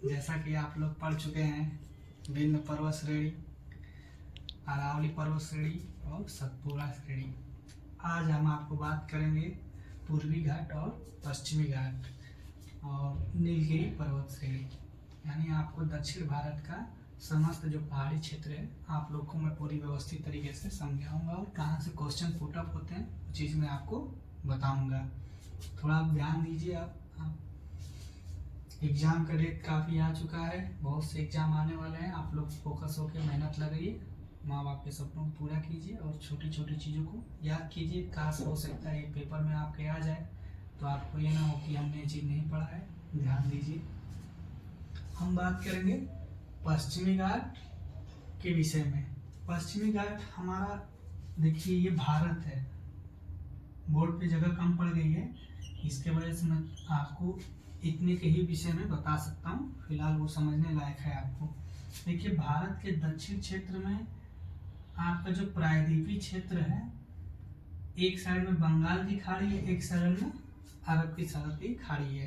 जैसा कि आप लोग पढ़ चुके हैं विंध्य पर्वत श्रेणी, अरावली पर्वत श्रेणी और सतपुड़ा श्रेणी। आज हम आपको बात करेंगे पूर्वी घाट और पश्चिमी घाट और नीलगिरी पर्वत श्रेणी। यानी आपको दक्षिण भारत का समस्त जो पहाड़ी क्षेत्र है आप लोग को मैं पूरी व्यवस्थित तरीके से समझाऊंगा और कहाँ से क्वेश्चन पुट अप होते हैं वो चीज़ मैं आपको बताऊंगा। थोड़ा आप ध्यान दीजिए। आप एग्ज़ाम का डेट काफ़ी आ चुका है, बहुत से एग्ज़ाम आने वाले हैं। आप लोग फोकस होकर मेहनत लगाइए, माँ बाप के सपनों को पूरा कीजिए और छोटी छोटी चीज़ों को याद कीजिए। काश हो सकता है ये पेपर में आपके आ जाए, तो आपको ये ना हो कि हमने ये चीज़ नहीं पढ़ा है। ध्यान दीजिए। हम बात करेंगे पश्चिमी घाट के विषय में। पश्चिमी घाट हमारा, देखिए ये भारत है, बोर्ड पे जगह कम पड़ गई है, इसके वजह से मैं आपको इतने के ही विषय में बता सकता हूँ। फिलहाल वो समझने लायक है आपको। देखिए भारत के दक्षिण क्षेत्र में आपका जो प्रायद्वीपीय क्षेत्र है, एक साइड में बंगाल की खाड़ी है, एक साइड में अरब की सागर की खाड़ी है।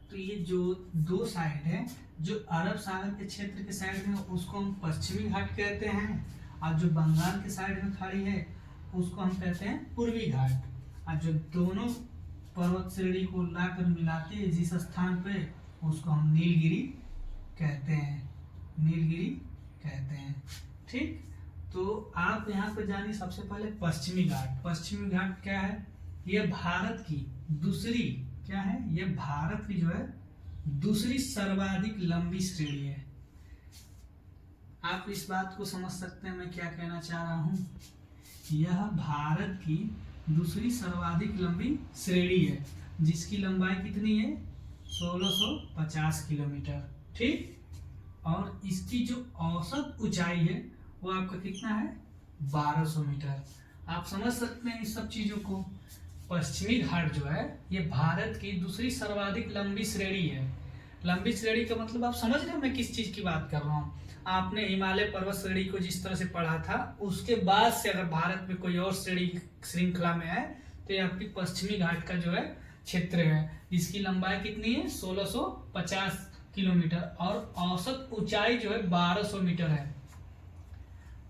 तो ये जो दो साइड है, जो अरब सागर के क्षेत्र के साइड में उसको हम पश्चिमी घाट कहते हैं, और जो बंगाल के साइड में खाड़ी है उसको हम कहते हैं पूर्वी घाट। और जो दोनों पर्वत श्रेणी को लाकर मिलाते हैं जिस स्थान पे, उसको हम नीलगिरी कहते हैं। नीलगिरी कहते हैं। ठीक, तो आप यहाँ पे जानिए सबसे पहले पश्चिमी घाट। पश्चिमी घाट क्या है? यह भारत की दूसरी, क्या है? यह भारत की जो है दूसरी सर्वाधिक लंबी श्रेणी है। आप इस बात को समझ सकते हैं मैं क्या कहना चाह रहा हूँ। यह भारत की दूसरी सर्वाधिक लंबी श्रेणी है, जिसकी लंबाई कितनी है? 1650 किलोमीटर। ठीक, और इसकी जो औसत ऊंचाई है वो आपका कितना है? 1200 मीटर। आप समझ सकते हैं इस सब चीजों को। पश्चिमी घाट जो है ये भारत की दूसरी सर्वाधिक लंबी श्रेणी है। लंबी श्रेणी का मतलब आप समझ रहे हैं मैं किस चीज की बात कर रहा हूँ। आपने हिमालय पर्वत श्रेणी को जिस तरह से पढ़ा था, उसके बाद से अगर भारत में कोई और श्रेणी श्रृंखला में है तो ये आपकी पश्चिमी घाट का जो है क्षेत्र है, जिसकी लंबाई कितनी है? 1650 किलोमीटर और औसत ऊंचाई जो है 1200 मीटर है।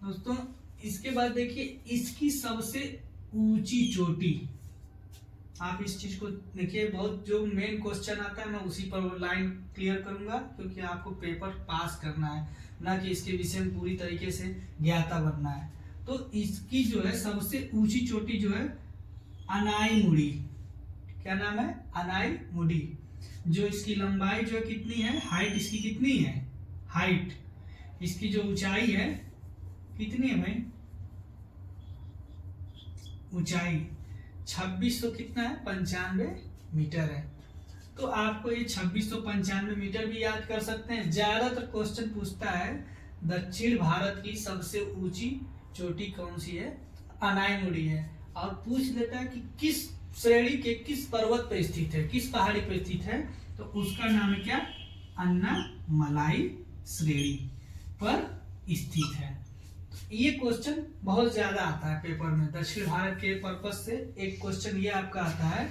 दोस्तों इसके बाद देखिए इसकी सबसे ऊंची चोटी। आप इस चीज को देखिए, बहुत जो मेन क्वेश्चन आता है मैं उसी पर लाइन क्लियर करूंगा, क्योंकि आपको पेपर पास करना है, ना कि इसके विषय में पूरी तरीके से ज्ञाता बनना है। तो इसकी जो है सबसे ऊंची चोटी जो है अनाईमुड़ी। क्या नाम है? अनाईमुड़ी। जो इसकी लंबाई जो है कितनी है? हाइट इसकी कितनी है? हाइट इसकी जो ऊंचाई है कितनी है भाई? ऊंचाई 2600 कितना है? 95 मीटर है। तो आपको ये 2695 मीटर भी याद कर सकते हैं। ज्यादातर क्वेश्चन पूछता है दक्षिण भारत की सबसे ऊंची चोटी कौन सी है? अनाईमुड़ी है। और पूछ लेता है कि किस श्रेणी के किस पर्वत पर स्थित है, किस पहाड़ी पर स्थित है, तो उसका नाम है क्या? अन्नामलाई श्रेणी पर स्थित है। ये क्वेश्चन बहुत ज्यादा आता है पेपर में। दक्षिण भारत के पर्पज से एक क्वेश्चन ये आपका आता है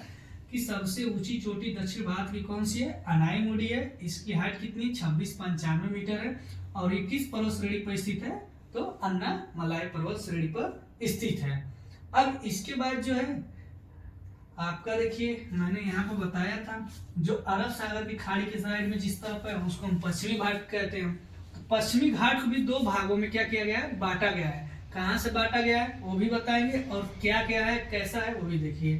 कि सबसे ऊंची चोटी दक्षिण भारत की कौन सी है? अनाईमुड़ी है। इसकी हाइट कितनी? 2695 मीटर है। और ये किस पर्वत श्रेणी पर स्थित है? तो अन्नामलाई पर्वत श्रेणी पर स्थित है। अब इसके बाद जो है आपका, देखिए मैंने यहाँ पर बताया था जो अरब सागर की खाड़ी के साइड में जिस तरफ है उसको हम पश्चिमी घाट कहते हैं। पश्चिमी घाट को भी दो भागों में क्या किया गया है? बांटा गया है। कहां से बांटा गया है वो भी बताएंगे, और क्या क्या है, कैसा है वो भी देखिए।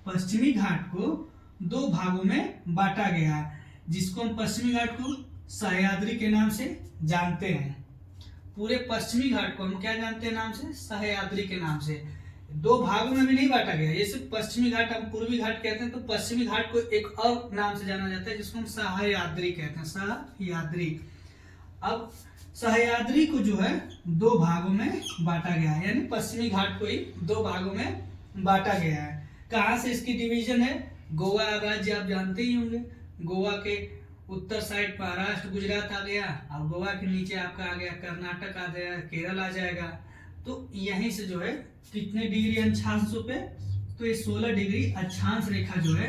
पश्चिमी घाट को दो भागों में बांटा गया है, जिसको हम पश्चिमी घाट को सह्याद्री के नाम से जानते हैं। पूरे पश्चिमी घाट को हम क्या जानते हैं नाम से? सह्याद्री के नाम से। दो भागों में भी नहीं बांटा गया। ये सिर्फ पश्चिमी घाट हम पूर्वी घाट कहते हैं, तो पश्चिमी घाट को एक और नाम से जाना जाता है जिसको हम सह्याद्री कहते हैं। सह्याद्री। अब सह्याद्री को जो है दो भागों में बांटा गया है, यानी पश्चिमी घाट को ही दो भागों में बांटा गया है। कहां से इसकी डिवीजन है? गोवा राज्य आप जानते ही होंगे। गोवा के उत्तर साइड महाराष्ट्र गुजरात आ गया, और गोवा के नीचे आपका आ गया कर्नाटक आ गया, केरल आ जाएगा। तो यहीं से जो है कितने डिग्री अक्षांशों पे? तो ये 16 डिग्री अक्षांश रेखा जो है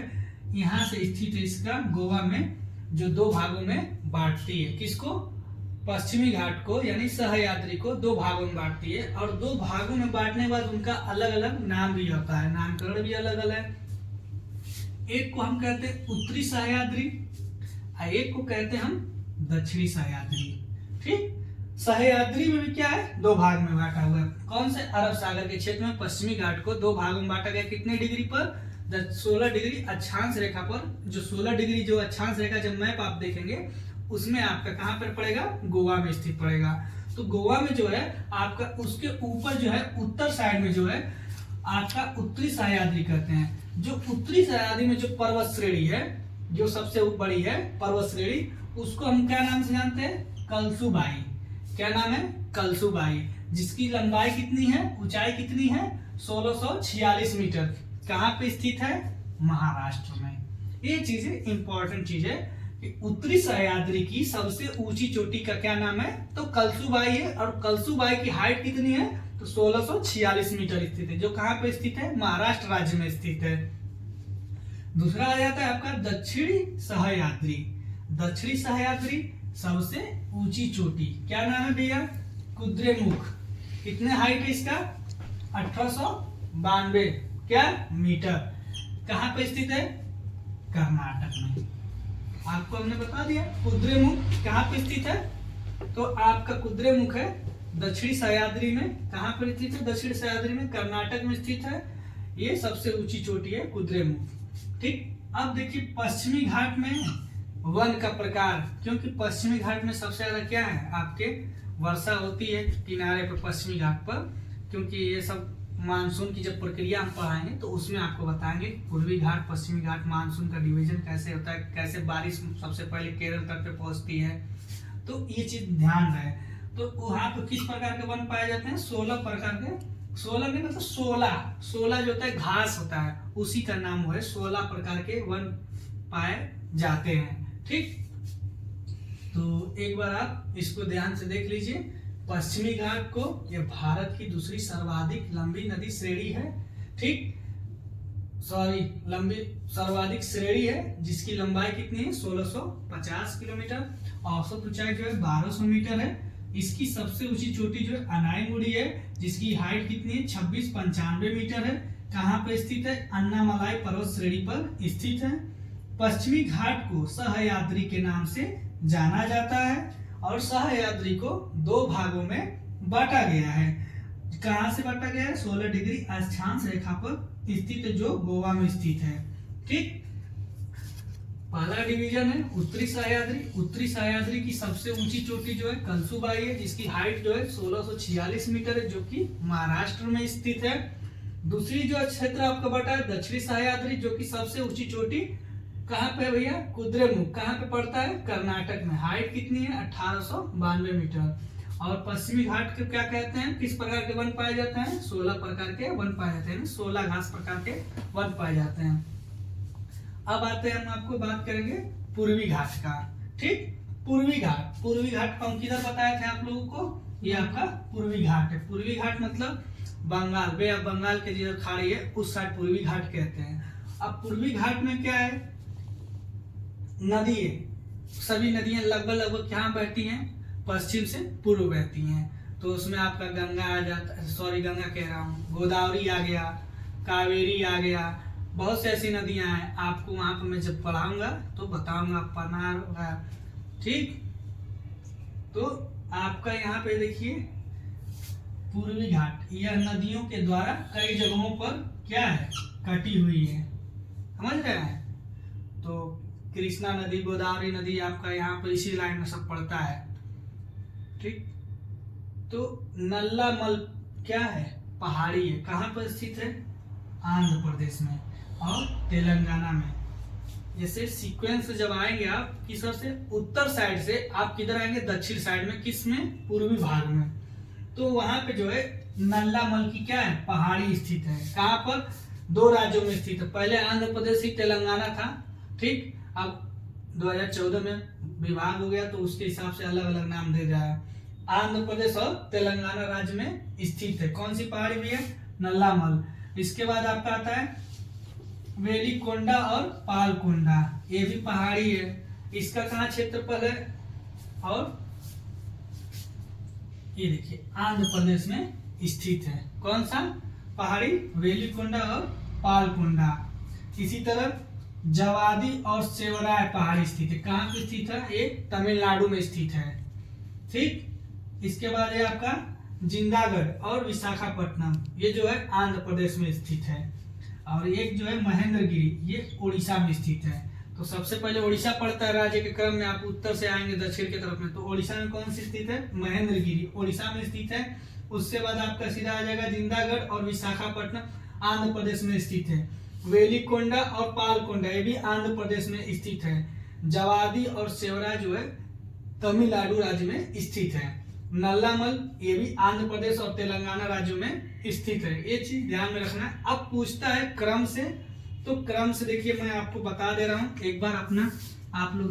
यहाँ से स्थित है इसका गोवा में। जो दो भागों में बांटती है। किसको? पश्चिमी घाट को, यानी सहयाद्री को दो भागों में बांटती है। और दो भागों में बांटने के बाद उनका अलग अलग नाम भी होता है, नामकरण भी अलग अलग है। एक को हम कहते हैं उत्तरी सहयाद्री और एक को कहते हैं हम दक्षिणी सहयाद्री। ठीक, सहयाद्री में भी क्या है? दो भाग में बांटा हुआ है। कौन से? अरब सागर के क्षेत्र में पश्चिमी घाट को दो भागों में बांटा गया। कितने डिग्री पर? 16 डिग्री अक्षांश रेखा पर। जो 16 डिग्री जो अक्षांश रेखा जब मैप आप देखेंगे उसमें आपका कहाँ पर पड़ेगा? गोवा में स्थित पड़ेगा। तो गोवा में जो है आपका उसके ऊपर जो है उत्तर साइड में जो है आपका उत्तरी सह्याद्री कहते हैं। जो उत्तरी सह्याद्री में जो पर्वत श्रेणी है, जो सबसे बड़ी है पर्वत श्रेणी, उसको हम क्या नाम से जानते हैं? कलसुबाई। क्या नाम है? कलसुबाई। जिसकी लंबाई कितनी है, ऊंचाई कितनी है? 1646 मीटर। कहाँ पे स्थित है? महाराष्ट्र में। ये चीजें इंपॉर्टेंट चीज है कि उत्तरी सह्याद्री की सबसे ऊंची चोटी का क्या नाम है? तो कलसुबाई है। और कलसुबाई की हाइट कितनी है? तो 1646 मीटर स्थित है। जो कहाँ पे स्थित है? महाराष्ट्र राज्य में स्थित है। दूसरा आ जाता है आपका दक्षिणी सह्याद्री। दक्षिणी सह्याद्री सबसे ऊंची चोटी, क्या नाम है भैया? कुद्रेमुख। कितने हाइट है इसका? 1892 क्या मीटर। कहाँ पे स्थित है? कर्नाटक में। आपको हमने बता दिया कुद्रेमुख कहाँ पे स्थित है। तो आपका कुद्रेमुख है दक्षिणी सह्याद्री में। कहाँ पर स्थित है? दक्षिण सह्याद्री में, कर्नाटक में स्थित है। ये सबसे ऊंची चोटी है कुद्रेमुख। ठीक, अब देखिए पश्चिमी घाट में वन का प्रकार, क्योंकि पश्चिमी घाट में सबसे ज्यादा क्या है? आपके वर्षा होती है किनारे पर पश्चिमी घाट पर। क्योंकि ये सब मानसून की जब प्रक्रिया हम पढ़ाएंगे तो उसमें आपको बताएंगे पूर्वी घाट पश्चिमी घाट मानसून का डिवीजन कैसे होता है, कैसे बारिश सबसे पहले केरल तक पे पहुंचती है। तो ये चीज ध्यान रहे। तो वहां पर किस प्रकार के वन पाए जाते हैं? 16 प्रकार के। 16 नहीं मतलब 16 जो होता है घास होता है, उसी का नाम वो है। 16 प्रकार के वन पाए जाते हैं। ठीक, तो एक बार आप इसको ध्यान से देख लीजिए। पश्चिमी घाट को ये भारत की दूसरी सर्वाधिक लंबी नदी श्रेणी है। ठीक, सॉरी, लंबी सर्वाधिक श्रेणी है जिसकी लंबाई कितनी है? 1650 किलोमीटर। औसत ऊंचाई जो है 1200 मीटर है। इसकी सबसे ऊंची चोटी जो है अनाईमुड़ी है, जिसकी हाइट कितनी है? 2695 मीटर है। कहाँ पे स्थित है? अन्नामलाई पर्वत श्रेणी पर स्थित है। पश्चिमी घाट को सहयाद्री के नाम से जाना जाता है और सहयाद्री को दो भागों में बांटा गया है। कहां से बांटा गया है? 16 डिग्री अक्षांश रेखा पर स्थित है, जो गोवा में स्थित है। ठीक, पहला डिवीजन है उत्तरी सह्याद्री। उत्तरी सह्याद्री की सबसे ऊंची चोटी जो है कलसुबाई है, जिसकी हाइट जो है 1646 मीटर है, जो कि महाराष्ट्र में स्थित है। दूसरी जो क्षेत्र आपका बटा है दक्षिणी सह्याद्री, जो कि सबसे ऊंची चोटी कहाँ पे भैया? कुद्रेमुख। कहाँ पे पड़ता है? कर्नाटक में। हाइट कितनी है? 1892 मीटर। और पश्चिमी घाट के क्या कहते हैं? किस प्रकार के वन पाए जाते हैं? 16 प्रकार के वन पाए जाते हैं। 16 घास प्रकार के वन पाए जाते हैं। अब आते हैं, हम आपको बात करेंगे पूर्वी घाट का। ठीक, पूर्वी घाट। पूर्वी घाट को हम किधर बताए थे आप लोगों को? ये आपका पूर्वी घाट है। पूर्वी घाट मतलब बंगाल, बे ऑफ बंगाल के जो खाड़ी है उस साइड पूर्वी घाट कहते हैं। अब पूर्वी घाट में क्या है? नदी है। सभी नदियां लगभग कहाँ बहती हैं? पश्चिम से पूर्व बहती हैं। तो उसमें आपका गंगा आ जाता है, सॉरी गंगा कह रहा हूँ, गोदावरी आ गया, कावेरी आ गया, बहुत सी ऐसी नदियां हैं। आपको वहां पर मैं जब पढ़ाऊंगा तो बताऊंगा, पढ़ना होगा। ठीक, तो आपका यहाँ पे देखिए पूर्वी घाट, यह नदियों के द्वारा कई जगहों पर क्या है? कटी हुई है। समझ रहे हैं? तो कृष्णा नदी, गोदावरी नदी आपका यहाँ पर इसी लाइन में सब पड़ता है। ठीक, तो नल्लामल क्या है? पहाड़ी है। कहाँ पर स्थित है? आंध्र प्रदेश में और तेलंगाना में। जैसे सीक्वेंस जब आएंगे आप किस से? उत्तर साइड से आप किधर आएंगे? दक्षिण साइड में। किस में? पूर्वी भाग में। तो वहां पे जो है नल्लामल की क्या है? पहाड़ी स्थित है। कहाँ पर? दो राज्यों में स्थित है। पहले आंध्र प्रदेश ही तेलंगाना था। ठीक, अब 2014 में विभाग हो गया तो उसके हिसाब से अलग अलग नाम दे रहा है। आंध्र प्रदेश और तेलंगाना राज्य में स्थित है। कौन सी पहाड़ी भी है? नल्लामल। इसके बाद आपका आता है वेलिकोंडा और पालकोंडा, ये भी पहाड़ी है। इसका कहाँ क्षेत्रफल है, और ये देखिए आंध्र प्रदेश में स्थित है। कौन सा? पहाड़ी वेलिकोंडा और पालकोंडा। इसी तरह जवादी और सेवराय पहाड़ी स्थित है। कहाँ पे स्थित है? ये तमिलनाडु में स्थित है। ठीक, इसके बाद ये आपका जिंदागढ़ और विशाखापट्टनम, ये जो है आंध्र प्रदेश में स्थित है। और एक जो है महेंद्रगिरी, ये उड़ीसा में स्थित है। तो सबसे पहले उड़ीसा पड़ता है राज्य के क्रम में, आप उत्तर से आएंगे दक्षिण की तरफ में, तो उड़ीसा में कौन सी स्थित है? महेंद्रगिरी उड़ीसा में स्थित है। उसके बाद आपका सीधा आ जाएगा जिंदागढ़ और विशाखापट्टनम आंध्र प्रदेश में स्थित है। वेलिकोंडा और पालकोंडा ये भी आंध्र प्रदेश में स्थित है। जवादी और सेवरा जो है तमिलनाडु राज्य में स्थित है। नल्लामल ये भी आंध्र प्रदेश और तेलंगाना राज्यों में स्थित है। ये चीज ध्यान में रखना है। अब पूछता है क्रम से, तो क्रम से देखिए मैं आपको बता दे रहा हूं, एक बार अपना आप लोग